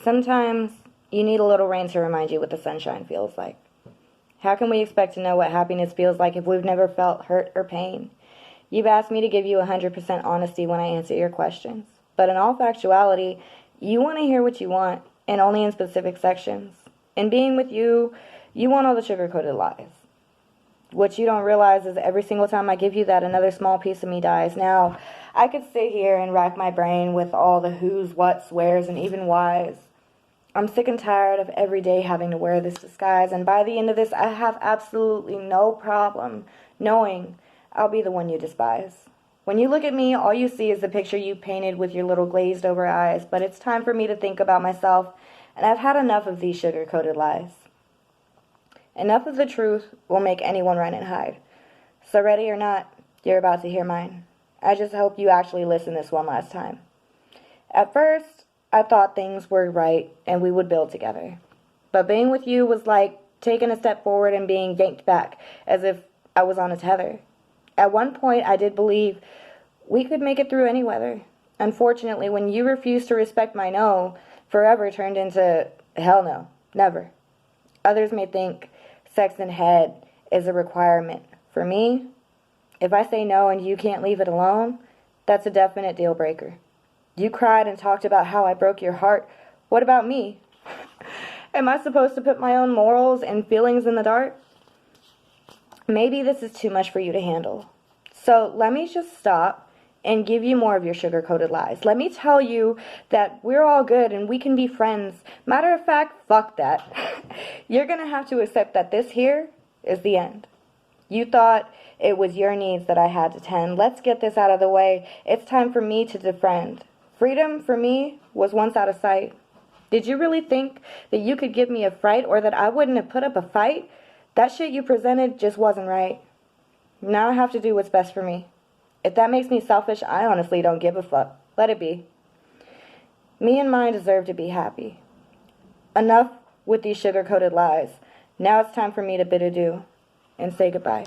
Sometimes you need a little rain to remind you what the sunshine feels like. How can we expect to know what happiness feels like if we've never felt hurt or pain? You've asked me to give you 100% honesty when I answer your questions. But in all factuality, you want to hear what you want, and only in specific sections. In being with you, you want all the sugar-coated lies. What you don't realize is every single time I give you that, another small piece of me dies. Now, I could sit here and rack my brain with all the who's, what's, where's, and even why's. I'm sick and tired of every day having to wear this disguise, and by the end of this, I have absolutely no problem knowing I'll be the one you despise. When you look at me, all you see is the picture you painted with your little glazed over eyes, but it's time for me to think about myself, and I've had enough of these sugar-coated lies. Enough of the truth will make anyone run and hide. So ready or not, you're about to hear mine. I just hope you actually listen this one last time. At first, I thought things were right and we would build together. But being with you was like taking a step forward and being yanked back, as if I was on a tether. At one point, I did believe we could make it through any weather. Unfortunately, when you refused to respect my no, forever turned into hell no, never. Others may think sex and head is a requirement. For me, if I say no and you can't leave it alone, that's a definite deal breaker. You cried and talked about how I broke your heart. What about me? Am I supposed to put my own morals and feelings in the dark? Maybe this is too much for you to handle. So let me just stop and give you more of your sugar-coated lies. Let me tell you that we're all good and we can be friends. Matter of fact, fuck that. You're going to have to accept that this here is the end. You thought it was your needs that I had to tend. Let's get this out of the way. It's time for me to defriend. Freedom, for me, was once out of sight. Did you really think that you could give me a fright or that I wouldn't have put up a fight? That shit you presented just wasn't right. Now I have to do what's best for me. If that makes me selfish, I honestly don't give a fuck. Let it be. Me and mine deserve to be happy. Enough with these sugar-coated lies. Now it's time for me to bid adieu and say goodbye.